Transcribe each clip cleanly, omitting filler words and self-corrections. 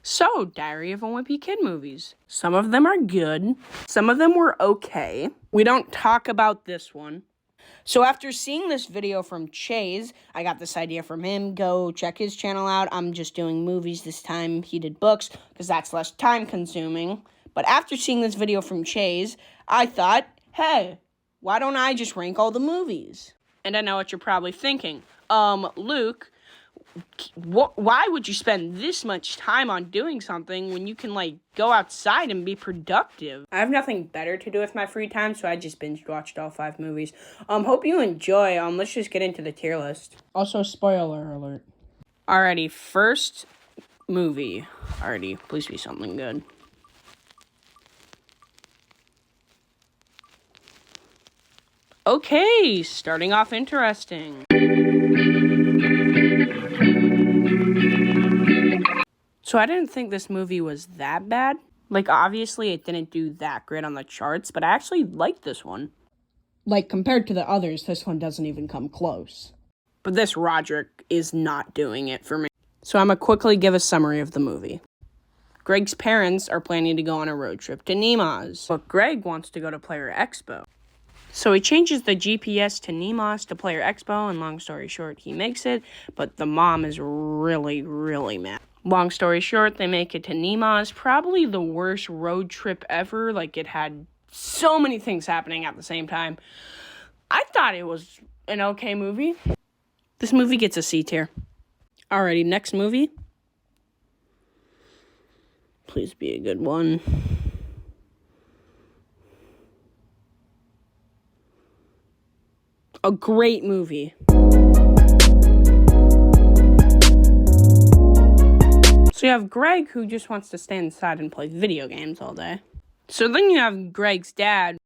So, Diary of a Wimpy Kid movies. Some of them are good. Some of them were okay. We don't talk about this one. So after seeing this video from Chase, I got this idea from him. Go check his channel out. I'm just doing movies this time. He did books because that's less time consuming. But after seeing this video from Chase, I thought, hey, why don't I just rank all the movies? And I know what you're probably thinking. Luke, why would you spend this much time on doing something when you can, go outside and be productive? I have nothing better to do with my free time, so I just binge-watched all 5 movies. Hope you enjoy. Let's just get into the tier list. Also, spoiler alert. Alrighty, first movie. Alrighty, please be something good. Okay, starting off interesting. So I didn't think this movie was that bad. Obviously, it didn't do that great on the charts, but I actually liked this one. Compared to the others, this one doesn't even come close. But this Roderick is not doing it for me. So I'm going to quickly give a summary of the movie. Greg's parents are planning to go on a road trip to Nemours, but Greg wants to go to Player Expo. So he changes the GPS to Nemours to Player Expo, and long story short, he makes it, but the mom is really, really mad. Long story short, they make it to Nemours, probably the worst road trip ever. It had so many things happening at the same time. I thought it was an okay movie. This movie gets a C tier. Alrighty, next movie. Please be a good one. A great movie. So you have Greg, who just wants to stand inside and play video games all day. So then you have Greg's dad,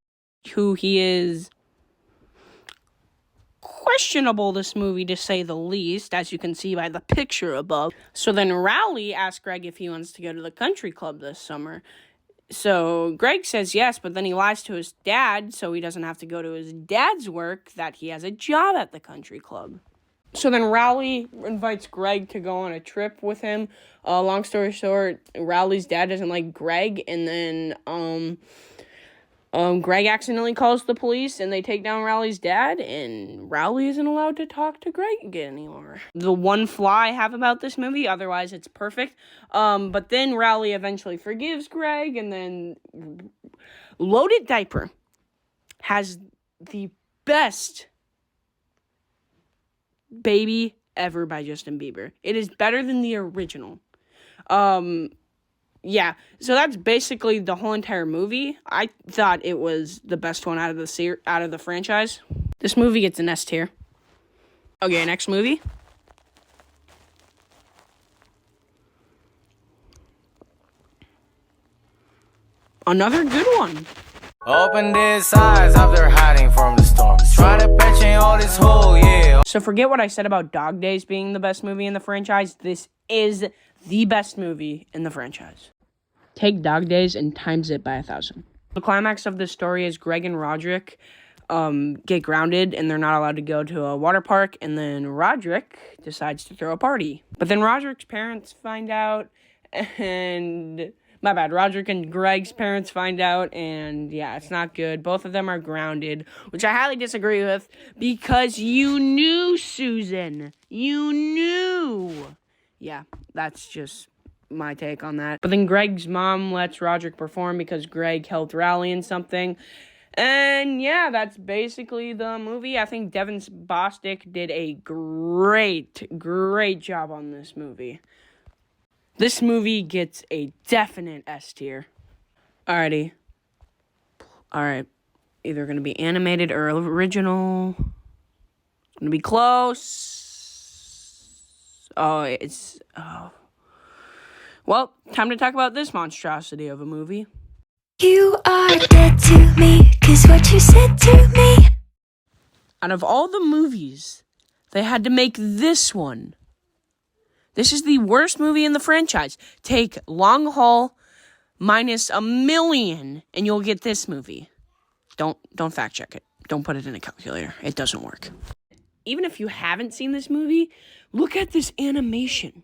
who he is questionable this movie, to say the least, as you can see by the picture above. So then Rowley asks Greg if he wants to go to the country club this summer. So Greg says yes, but then he lies to his dad so he doesn't have to go to his dad's work, that he has a job at the country club. So then Rowley invites Greg to go on a trip with him. Long story short, Rowley's dad doesn't like Greg, and then Greg accidentally calls the police, and they take down Rowley's dad, and Rowley isn't allowed to talk to Greg again anymore. The one flaw I have about this movie, otherwise it's perfect, but then Rowley eventually forgives Greg, and then Loaded Diaper has the best Baby ever by Justin Bieber. It is better than the original. Yeah, so that's basically the whole entire movie. I thought it was the best one out of the franchise. This movie gets an S tier. Okay, next movie. Another good one. Open their eyes after hiding from the storm. Try to patch in all this hole, yeah. So forget what I said about Dog Days being the best movie in the franchise. This is the best movie in the franchise. Take Dog Days and times it by 1,000. The climax of this story is Greg and Roderick get grounded, and they're not allowed to go to a water park, and then Roderick decides to throw a party. But then Roderick's parents find out, and... My bad, Roderick and Greg's parents find out, and yeah, it's not good. Both of them are grounded, which I highly disagree with, because you knew, Susan. You knew. Yeah, that's just my take on that. But then Greg's mom lets Roderick perform because Greg helped Rowley in something. And yeah, that's basically the movie. I think Devin Bostick did a great job on this movie. This movie gets a definite S tier. Alrighty. Alright. Either going to be animated or original. It's going to be close. Well, time to talk about this monstrosity of a movie. You are dead to me, 'cause what you said to me. Out of all the movies, they had to make this one. This is the worst movie in the franchise. Take Long Haul minus $1 million, and you'll get this movie. Don't fact check it. Don't put it in a calculator. It doesn't work. Even if you haven't seen this movie, look at this animation.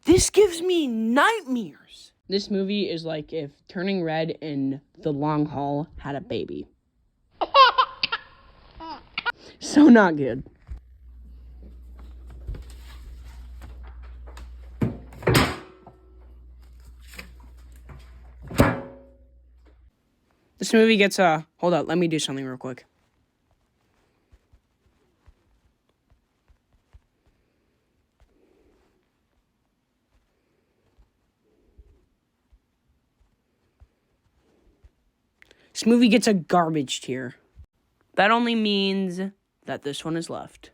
This gives me nightmares. This movie is like if Turning Red and The Long Haul had a baby. So not good. This movie gets a... Hold up, let me do something real quick. This movie gets a garbage tier. That only means that this one is left.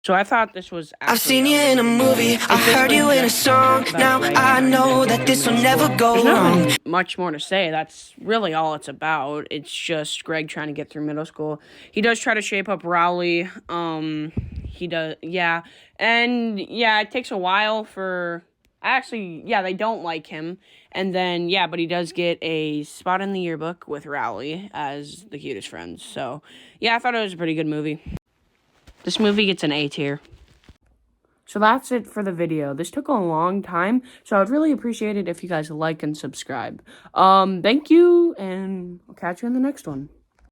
So I thought this was I've seen you in a movie, I heard you in a song. Now I know that this will never go wrong. Much more to say. That's really all it's about. It's just Greg trying to get through middle school. He does try to shape up Rowley. He does, yeah. And yeah, it takes a while for... Actually, yeah, they don't like him. And then, yeah, but he does get a spot in the yearbook with Rowley as the cutest friends. So, yeah, I thought it was a pretty good movie. This movie gets an A tier. So that's it for the video. This took a long time, so I'd really appreciate it if you guys like and subscribe. Thank you, and I'll catch you in the next one.